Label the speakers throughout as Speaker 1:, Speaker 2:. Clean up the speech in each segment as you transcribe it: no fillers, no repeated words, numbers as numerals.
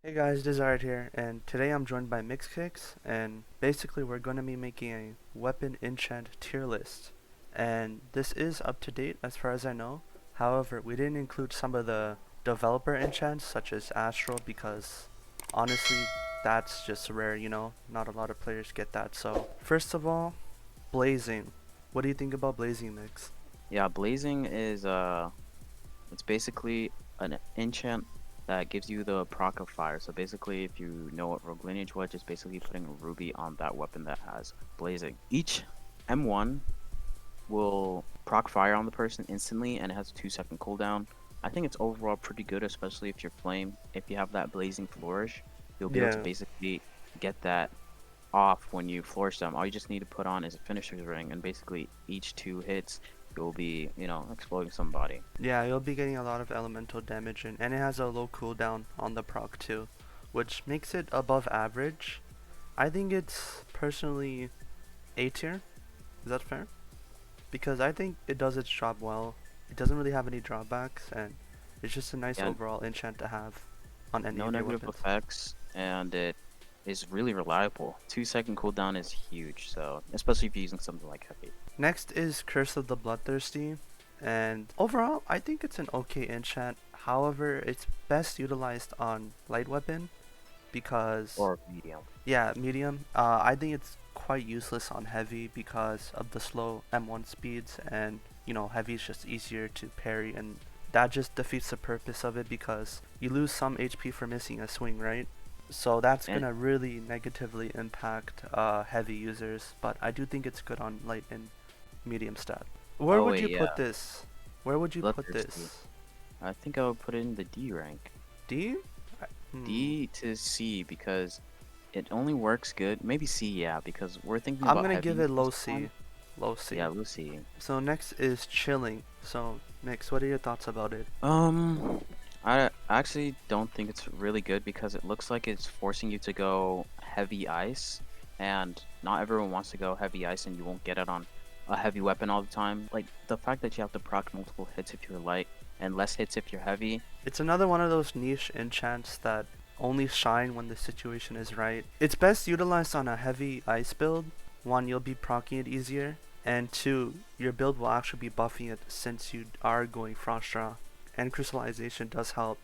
Speaker 1: Hey guys, Desired here, and today I'm joined by mixkx, and basically we're going to be making a weapon enchant tier list. And this is up to date as far as I know. However, we didn't include some of the developer enchants such as Astral because honestly, that's just rare, not a lot of players get that. So, first of all, Blazing. What do you think about Blazing Mix?
Speaker 2: Yeah, blazing is it's basically an enchant that gives you the proc of fire. So basically, if you know what rogue lineage was, just basically putting a ruby on that weapon that has blazing. Each M1 will proc fire on the person instantly, and it has a 2-second cooldown. I think it's overall pretty good, especially if you're flame. If you have that blazing flourish, you'll be able to
Speaker 1: Yeah.
Speaker 2: basically get that off when you flourish them. All you just need to put on is a finisher's ring, and basically each 2 hits, you'll be, exploding somebody.
Speaker 1: Yeah, you'll be getting a lot of elemental damage and it has a low cooldown on the proc too, which makes it above average. I think it's personally A tier. Is that fair? Because I think it does its job well. It doesn't really have any drawbacks and it's just a nice
Speaker 2: Yeah,
Speaker 1: overall enchant to have on any
Speaker 2: no
Speaker 1: of your
Speaker 2: negative
Speaker 1: weapons.
Speaker 2: effects, and it is really reliable. 2-second cooldown is huge, so especially if you're using something like heavy.
Speaker 1: Next is Curse of the Bloodthirsty, and overall I think it's an okay enchant. However, it's best utilized on light weapon because
Speaker 2: Or medium.
Speaker 1: yeah, medium. I think it's quite useless on heavy because of the slow M1 speeds, and heavy is just easier to parry, and that just defeats the purpose of it because you lose some HP for missing a swing, right? So that's
Speaker 2: And
Speaker 1: gonna really negatively impact heavy users, but I do think it's good on light and medium stat. Where
Speaker 2: oh
Speaker 1: would
Speaker 2: wait,
Speaker 1: you
Speaker 2: yeah,
Speaker 1: put this? Where would you put
Speaker 2: Bloodthirsty.
Speaker 1: this?
Speaker 2: I think I would put it in the D rank.
Speaker 1: D? Hmm.
Speaker 2: D to C because it only works good. Maybe C, yeah, because we're thinking
Speaker 1: I'm
Speaker 2: about
Speaker 1: gonna
Speaker 2: heavy
Speaker 1: give it
Speaker 2: users
Speaker 1: low
Speaker 2: this time.
Speaker 1: C. Low C.
Speaker 2: Yeah, Lucy.
Speaker 1: So next is chilling. So Mix, what are your thoughts about it?
Speaker 2: Um, I actually don't think it's really good because it looks like it's forcing you to go heavy ice, and not everyone wants to go heavy ice, and you won't get it on a heavy weapon all the time. Like the fact that you have to proc multiple hits if you're light and less hits if you're heavy.
Speaker 1: It's another one of those niche enchants that only shine when the situation is right. It's best utilized on a heavy ice build. One, you'll be proccing it easier, and two, your build will actually be buffing it since you are going frost draw, and crystallization does help.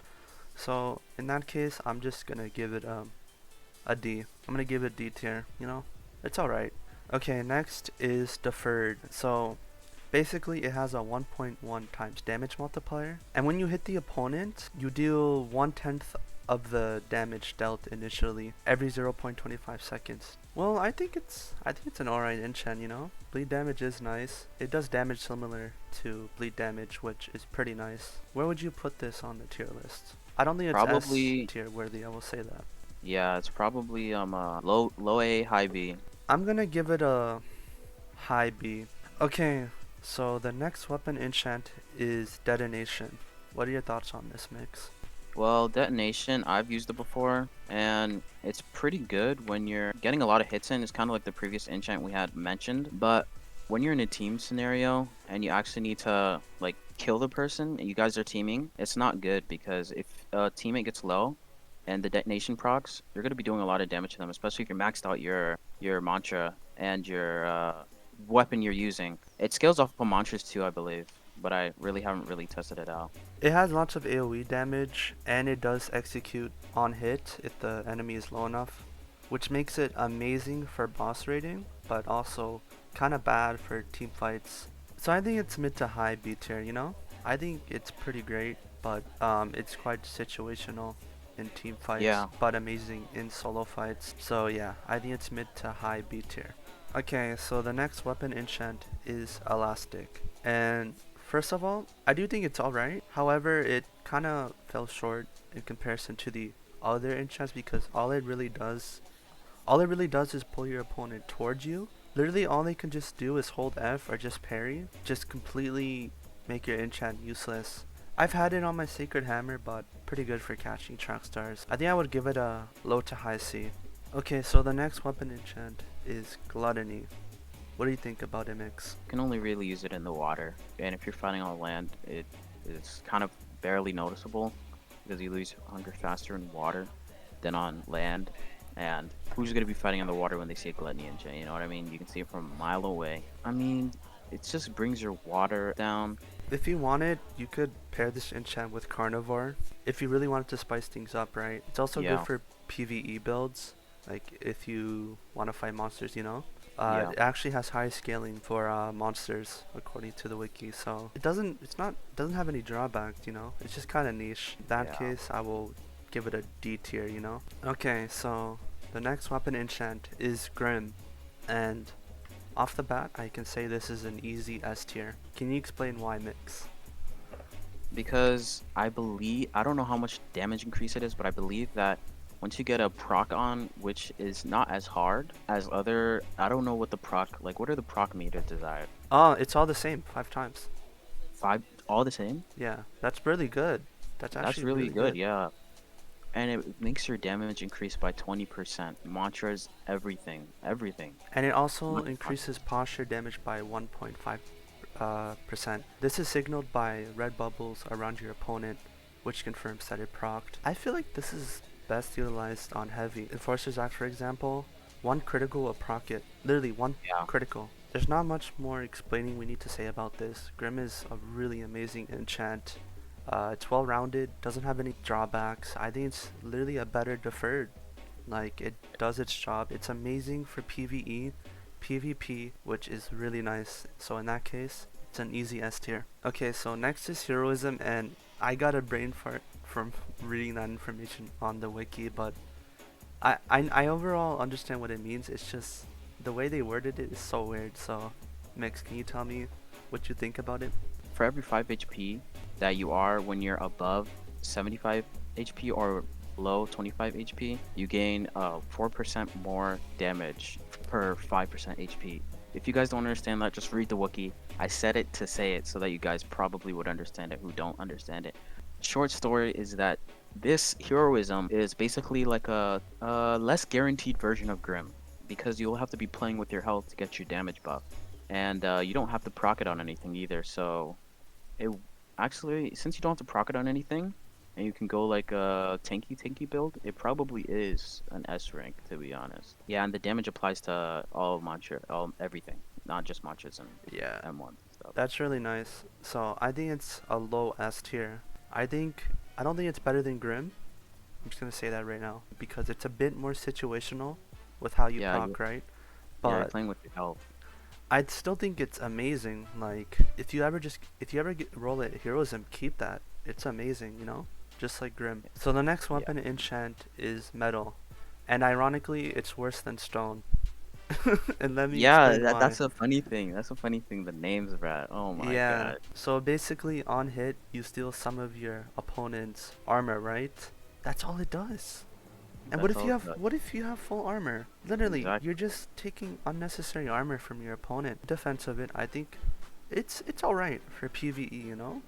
Speaker 1: So in that case, I'm just gonna give it a D. I'm gonna give it D tier. It's alright. Okay, next is deferred. So basically, it has a 1.1 times damage multiplier, and when you hit the opponent, you deal 1/10 of the damage dealt initially every 0.25 seconds. Well, I think it's an alright enchant. Bleed damage is nice. It does damage similar to bleed damage, which is pretty nice. Where would you put this on the tier list? I don't think it's S
Speaker 2: Probably,
Speaker 1: tier worthy, I will say that.
Speaker 2: yeah, it's probably low A, high B.
Speaker 1: I'm gonna give it a high B. Okay, so the next weapon enchant is Detonation. What are your thoughts on this mix?
Speaker 2: Well, Detonation, I've used it before, and it's pretty good when you're getting a lot of hits in. It's kind of like the previous enchant we had mentioned, but when you're in a team scenario and you actually need to like kill the person and you guys are teaming, it's not good because if a teammate gets low and the Detonation procs, you're gonna be doing a lot of damage to them, especially if you're maxed out your mantra and your weapon you're using. It scales off of mantras too, I believe, but I really haven't really tested it out.
Speaker 1: It has lots of AoE damage, and it does execute on hit if the enemy is low enough, which makes it amazing for boss raiding, but also kinda bad for team fights. So I think it's mid to high B tier. I think it's pretty great, but it's quite situational in team fights,
Speaker 2: Yeah.
Speaker 1: but amazing in solo fights. So yeah, I think it's mid to high B tier. Okay, so the next weapon enchant is Elastic. And first of all, I do think it's alright. However, it kind of fell short in comparison to the other enchants because all it really does is pull your opponent towards you. Literally all they can just do is hold F or just parry, just completely make your enchant useless. I've had it on my Sacred Hammer, but pretty good for catching track stars. I think I would give it a low to high C. Okay, so the next weapon enchant is Gluttony. What do you think about MX?
Speaker 2: Can only really use it in the water, and if you're fighting on land, it is kind of barely noticeable because you lose hunger faster in water. than on land. And who's gonna be fighting on the water when they see a Gluttony enchant? You know what I mean? You can see it from a mile away. I mean, it just brings your water down.
Speaker 1: If you wanted, you could pair this enchant with Carnivore. If you really wanted to spice things up, right? It's also good
Speaker 2: Yeah,
Speaker 1: for PvE builds, like if you want to fight monsters, you know?
Speaker 2: yeah,
Speaker 1: It actually has high scaling for monsters according to the wiki, so doesn't have any drawbacks, you know? It's just kind of niche. In that
Speaker 2: yeah.
Speaker 1: case, I will give it a D tier, you know? Okay, so the next weapon enchant is Grim, and off the bat, I can say this is an easy S tier. Can you explain why, Mix?
Speaker 2: Because I don't know how much damage increase it is, but I believe that once you get a proc on, which is not as hard as other, I don't know what the proc, like, what are the proc meters desired?
Speaker 1: Oh, it's all the same, 5 times.
Speaker 2: Five, all the same?
Speaker 1: Yeah, that's really good. That's
Speaker 2: That's
Speaker 1: actually
Speaker 2: really
Speaker 1: really
Speaker 2: good,
Speaker 1: good.
Speaker 2: yeah. And it makes your damage increase by 20%. Mantras, everything, everything.
Speaker 1: And it also
Speaker 2: Mon-
Speaker 1: increases posture damage by 1.5 percent. This is signaled by red bubbles around your opponent, which confirms that it procced. I feel like this is best utilized on heavy. Enforcer's Act, for example, one critical will proc it. Literally one
Speaker 2: Yeah,
Speaker 1: critical. There's not much more explaining we need to say about this. Grim is a really amazing enchant. It's well rounded, doesn't have any drawbacks. I think it's literally a better deferred. Like, it does its job. It's amazing for PvE, PvP, which is really nice. So in that case, it's an easy S tier. Okay, so next is Heroism, and I got a brain fart from reading that information on the wiki, but I overall understand what it means. It's just the way they worded it is so weird. So, Mix, can you tell me what you think about it?
Speaker 2: for every 5 HP that you are when you're above 75 HP or below 25 HP, you gain 4% more damage per 5% HP. If you guys don't understand that, just read the wiki. I said it to say it so that you guys probably would understand it who don't understand it. Short story is that this heroism is basically like a less guaranteed version of Grim because you'll have to be playing with your health to get your damage buff, and you don't have to proc it on anything either. So it actually, since you don't have to proc it on anything, and you can go like a tanky build, it probably is an S rank to be honest. Yeah, and the damage applies to all mantra, all everything, not just mantras and
Speaker 1: Yeah,
Speaker 2: M1 stuff.
Speaker 1: that's really nice. So I think it's a low S tier. I don't think it's better than Grim. I'm just gonna say that right now because it's a bit more situational with how you
Speaker 2: Yeah,
Speaker 1: proc, right?
Speaker 2: yeah, you're
Speaker 1: But
Speaker 2: playing with your health.
Speaker 1: I'd still think it's amazing. Like if you ever roll it Heroism, keep that. It's amazing, you know, just like Grim. So the next
Speaker 2: Yeah.
Speaker 1: weapon enchant is Metal, and ironically, it's worse than Stone. And let me
Speaker 2: Yeah,
Speaker 1: explain why.
Speaker 2: that's a funny thing. That's a funny thing. The names of that. Oh my
Speaker 1: Yeah.
Speaker 2: god.
Speaker 1: So basically, on hit, you steal some of your opponent's armor, right? That's all it does. And
Speaker 2: That's all it does.
Speaker 1: what if you have full armor? Literally, you're
Speaker 2: Exactly.
Speaker 1: just taking unnecessary armor from your opponent. Defense of it, I think it's alright for PvE, you know?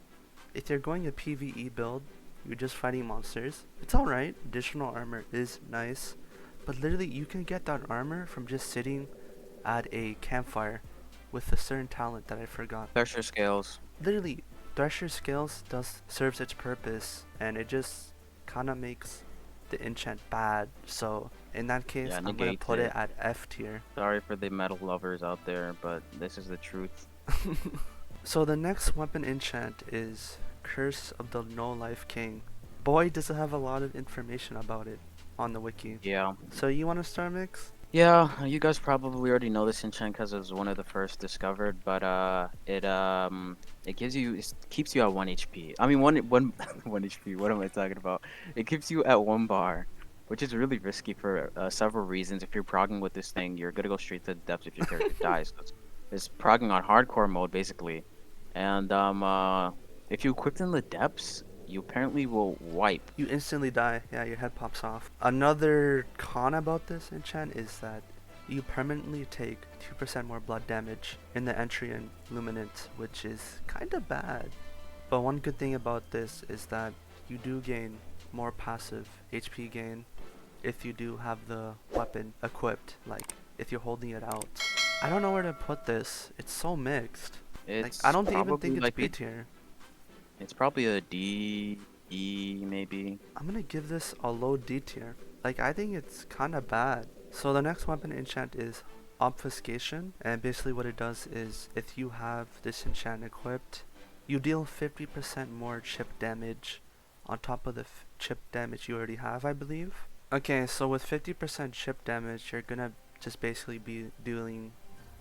Speaker 1: If you're going a PvE build, you're just fighting monsters. It's alright. Additional armor is nice. But literally you can get that armor from just sitting at a campfire with a certain talent that I forgot.
Speaker 2: Pressure scales.
Speaker 1: Literally, Thresher Scales does serves its purpose, and it just kind of makes the enchant bad. So in that case,
Speaker 2: Yeah,
Speaker 1: I'm gonna
Speaker 2: negates
Speaker 1: put it
Speaker 2: it.
Speaker 1: at F tier.
Speaker 2: Sorry for the metal lovers out there, but this is the truth.
Speaker 1: So the next weapon enchant is Curse of the No Life King. Boy, does it have a lot of information about it on the wiki.
Speaker 2: Yeah.
Speaker 1: So you want to start, Mix?
Speaker 2: Yeah, you guys probably already know this enchant because it was one of the first discovered, but it gives you it keeps you at 1 HP. I mean 1 HP. What am I talking about? It keeps you at 1 bar, which is really risky for several reasons. If you're progging with this thing, you're gonna go straight to the depths if your character dies. It's progging on hardcore mode basically, and if you equip in the depths, you apparently will wipe.
Speaker 1: You instantly die. Yeah, your head pops off. Another con about this enchant is that you permanently take 2% more blood damage in the entry and luminance, which is kinda bad. But one good thing about this is that you do gain more passive HP gain if you do have the weapon equipped, like if you're holding it out. I don't know where to put this. It's so mixed. Like I
Speaker 2: It's
Speaker 1: don't even
Speaker 2: probably
Speaker 1: think it's
Speaker 2: like
Speaker 1: B tier.
Speaker 2: it's probably a D, E maybe.
Speaker 1: I'm gonna give this a low D tier. Like, I think it's kind of bad. So the next weapon enchant is Obfuscation, and basically what it does is if you have this enchant equipped, you deal 50% more chip damage on top of the chip damage you already have, I believe. Okay, so with 50% chip damage, you're gonna just basically be dealing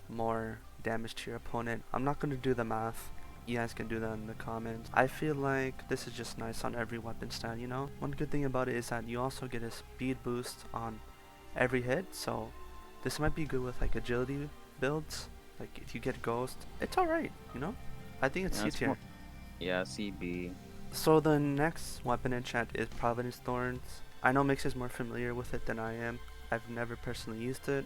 Speaker 1: more damage to your opponent. I'm not gonna do the math. You guys can do that in the comments. I feel like this is just nice on every weapon stand, you know? One good thing about it is that you also get a speed boost on every hit, so this might be good with like agility builds. Like if you get ghost, it's alright, you know? I think it's
Speaker 2: Yeah,
Speaker 1: C
Speaker 2: it's
Speaker 1: tier.
Speaker 2: more, yeah, CB.
Speaker 1: So the next weapon enchant is Providence Thorns. I know Mix is more familiar with it than I am. I've never personally used it,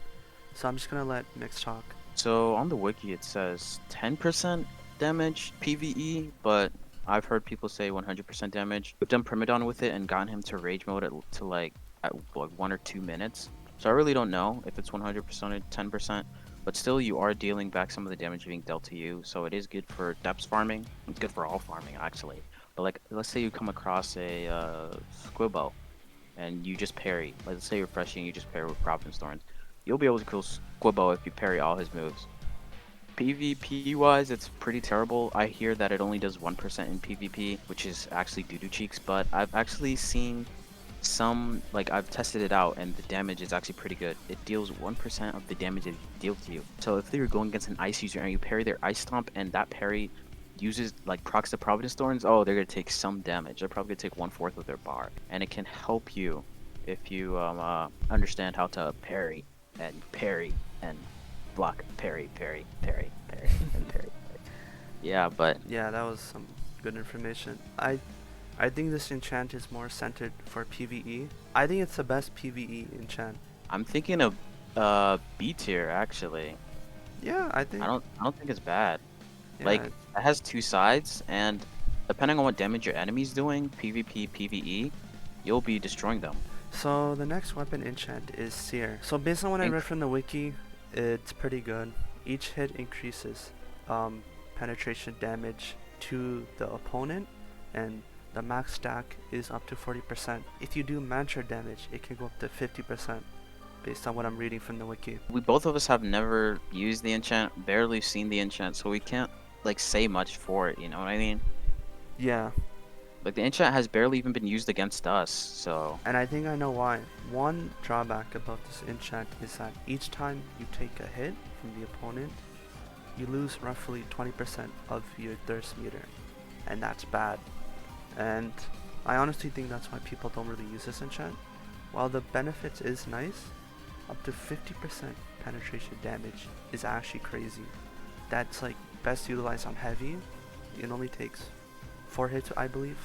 Speaker 1: so I'm just gonna let Mix talk.
Speaker 2: So on the wiki it says 10% damage PvE, but I've heard people say 100% damage. We've done Primadon with it and gotten him to rage mode to like at like 1 or 2 minutes. So I really don't know if it's 100% or 10%, but still you are dealing back some of the damage being dealt to you. So it is good for depths farming. It's good for all farming actually. But like let's say you come across a Squibbo and you just parry. Let's say you're freshing, you just parry with Providence Thorns. You'll be able to kill Squibbo if you parry all his moves. PvP wise, it's pretty terrible. I hear that it only does 1% in PvP, which is actually doo-doo cheeks, but I've actually seen some, like I've tested it out and the damage is actually pretty good. It deals 1% of the damage it deals to you. So if you're going against an ice user and you parry their ice stomp and that parry uses like procs the Providence Thorns, oh, they're gonna take some damage. They're probably gonna take 1/4 of their bar, and it can help you if you understand how to parry and block, parry, parry, parry, parry, and parry. Yeah, but
Speaker 1: Yeah, that was some good information. I think this enchant is more centered for PvE. I think it's the best PvE enchant.
Speaker 2: I'm thinking of B tier actually.
Speaker 1: Yeah, I think.
Speaker 2: I don't think it's bad.
Speaker 1: Yeah.
Speaker 2: Like it has two sides, and depending on what damage your enemy's doing, PvP, PvE, you'll be destroying them.
Speaker 1: So the next weapon enchant is Seer. So based on what I read from the wiki, it's pretty good. Each hit increases penetration damage to the opponent, and the max stack is up to 40%. If you do mantra damage, it can go up to 50%, based on what I'm reading from the wiki.
Speaker 2: We both of us have never used the enchant, barely seen the enchant, so we can't like say much for it. You know what I mean?
Speaker 1: Yeah,
Speaker 2: Like the enchant has barely even been used against us, so
Speaker 1: and I think I know why. One drawback about this enchant is that each time you take a hit from the opponent, you lose roughly 20% of your thirst meter, and that's bad. And I honestly think that's why people don't really use this enchant. While the benefits is nice, up to 50% penetration damage is actually crazy. That's like best utilized on heavy. It only takes 4 hits, I believe,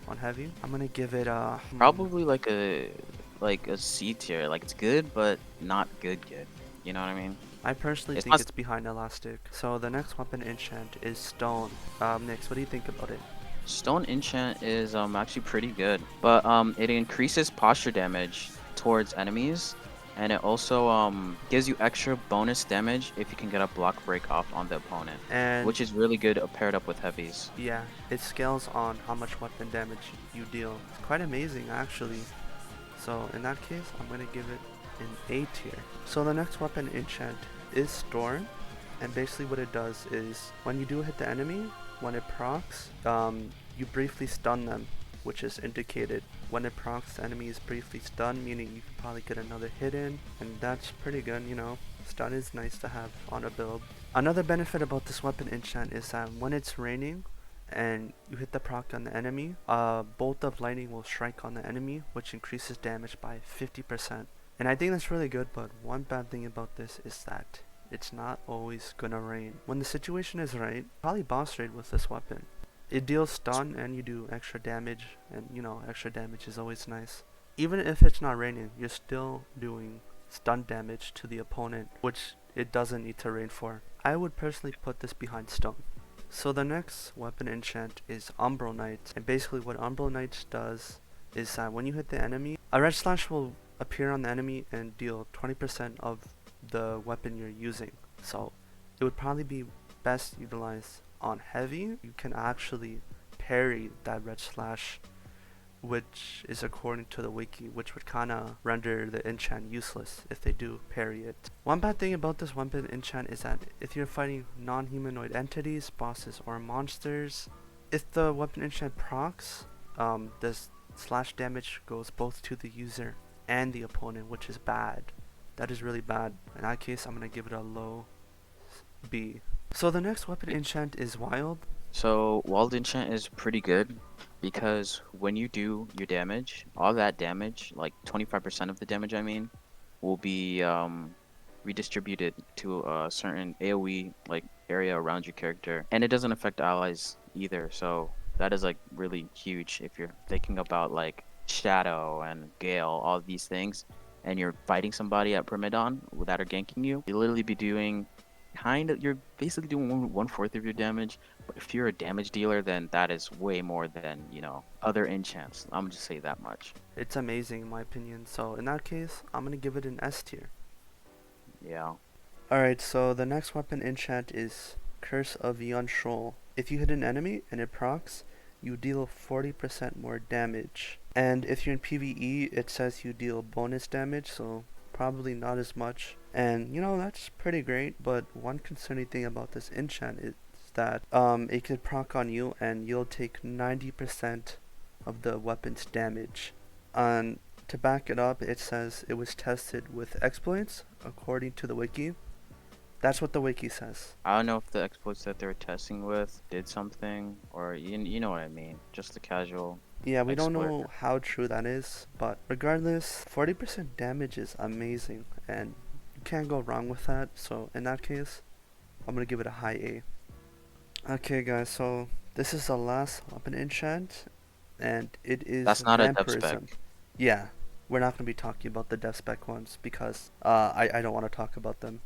Speaker 1: on heavy. I'm gonna give it a
Speaker 2: probably like a C tier. Like it's good, but not good. You know what I mean?
Speaker 1: I personally
Speaker 2: It's
Speaker 1: think
Speaker 2: not
Speaker 1: it's behind elastic. So the next weapon enchant is stone. Nix, what do you think about it?
Speaker 2: Stone enchant is actually pretty good, but it increases posture damage towards enemies, and it also gives you extra bonus damage if you can get a block break off on the opponent,
Speaker 1: And
Speaker 2: which is really good paired up with heavies.
Speaker 1: yeah, it scales on how much weapon damage you deal. It's quite amazing actually. So in that case, I'm gonna give it an A tier. So the next weapon enchant is Storm, and basically what it does is when you do hit the enemy, when it procs, you briefly stun them, which is indicated. When it procs, the enemy is briefly stunned, meaning you can probably get another hit in, and that's pretty good, you know. Stun is nice to have on a build. Another benefit about this weapon enchant is that when it's raining and you hit the proc on the enemy, bolt of lightning will strike on the enemy, which increases damage by 50%. And I think that's really good, but one bad thing about this is that it's not always gonna rain. When the situation is right, probably boss raid with this weapon. It deals stun and you do extra damage, and you know, extra damage is always nice. Even if it's not raining, you're still doing stun damage to the opponent, which it doesn't need to rain for. I would personally put this behind stone. So the next weapon enchant is Umbra Knight, and basically what Umbra Knight does is that when you hit the enemy, a red slash will appear on the enemy and deal 20% of the weapon you're using. So it would probably be best utilized on heavy. You can actually parry that red slash which is according to the wiki, which would kinda render the enchant useless if they do parry it. One bad thing about this weapon enchant is that if you're fighting non-humanoid entities, bosses, or monsters, if the weapon enchant procs, this slash damage goes both to the user and the opponent, which is bad. That is really bad. In that case, I'm gonna give it a low B. So the next weapon enchant is Wild.
Speaker 2: So Wild Enchant is pretty good because when you do your damage, all that damage, like 25% of the damage I mean, will be redistributed to a certain AoE like area around your character. And it doesn't affect allies either, so that is like really huge if you're thinking about like Shadow and Gale, all these things, and you're fighting somebody at Promedon that are ganking you. You'll literally be doing you're basically doing 1/4 of your damage. But if you're a damage dealer, then that is way more than, you know, other enchants. I'm just say that much.
Speaker 1: It's amazing in my opinion. So in that case, I'm gonna give it an S tier.
Speaker 2: Yeah.
Speaker 1: Alright, so the next weapon enchant is Curse of Yellowtroll. If you hit an enemy and it procs, you deal 40% more damage. And if you're in PvE, it says you deal bonus damage, so probably not as much. And you know, that's pretty great, but one concerning thing about this enchant is that it could proc on you and you'll take 90% of the weapon's damage. And to back it up, it says it was tested with exploits according to the wiki. That's what the wiki says.
Speaker 2: I don't know if the exploits that they were testing with did something, or you know what I mean. Just the casual.
Speaker 1: Yeah, we don't
Speaker 2: Exploit.
Speaker 1: know how true that is, but regardless, 40% damage is amazing, and you can't go wrong with that. So in that case, I'm gonna give it a high A. Okay, guys, so this is the last weapon enchant, and it is
Speaker 2: That's not a dev
Speaker 1: Vampirism.
Speaker 2: spec.
Speaker 1: Yeah, we're not gonna be talking about the dev spec ones because I don't want to talk about them.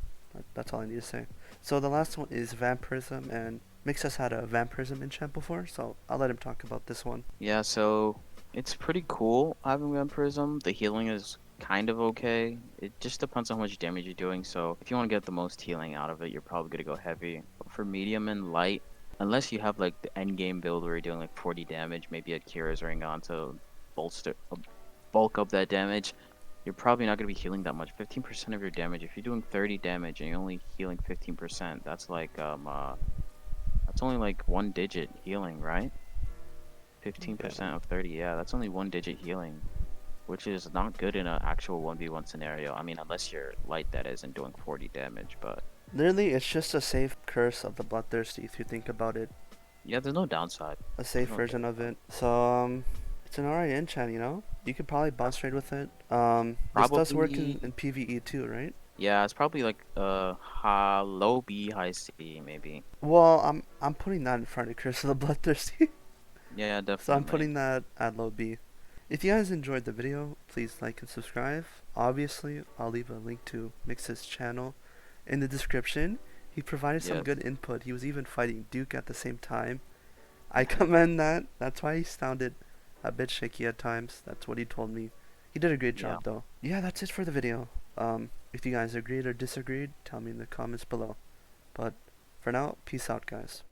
Speaker 1: That's all I need to say. So the last one is Vampirism, and Mix has had a Vampirism enchant before, so I'll let him talk about this one.
Speaker 2: Yeah, so it's pretty cool having Vampirism. The healing is kind of okay. It just depends on how much damage you're doing. So if you want to get the most healing out of it, you're probably gonna go heavy. But for medium and light, unless you have like the end game build where you're doing like 40 damage, maybe a Kira's Ring on to bulk up that damage, you're probably not gonna be healing that much. 15% of your damage. If you're doing 30 damage and you're only healing 15%, that's like that's only like 1 digit healing, right? 15% of 30, yeah, that's only 1 digit healing, which is not good in an actual 1v1 scenario. I mean, unless you're light, that is, and doing 40 damage, but
Speaker 1: Literally, it's just a safe curse of the Bloodthirsty if you think about it.
Speaker 2: yeah, there's no downside.
Speaker 1: A safe
Speaker 2: No
Speaker 1: version of
Speaker 2: downside.
Speaker 1: it. So, it's an alright enchant, you know? You could probably boss trade with it. This does work
Speaker 2: Probably,
Speaker 1: in PvE too, right?
Speaker 2: yeah, it's probably like low B, high C, maybe.
Speaker 1: Well, I'm putting that in front of Curse of the Bloodthirsty.
Speaker 2: Yeah,
Speaker 1: So I'm
Speaker 2: definitely.
Speaker 1: putting that at low B. If you guys enjoyed the video, please like and subscribe. Obviously, I'll leave a link to Mix's channel in the description. He provided some
Speaker 2: Yes.
Speaker 1: good input. He was even fighting Duke at the same time. I commend that. That's why he sounded a bit shaky at times. That's what he told me. He did a great
Speaker 2: Yeah.
Speaker 1: job though. Yeah, that's it for the video. If you guys agreed or disagreed, tell me in the comments below. But for now, peace out, guys.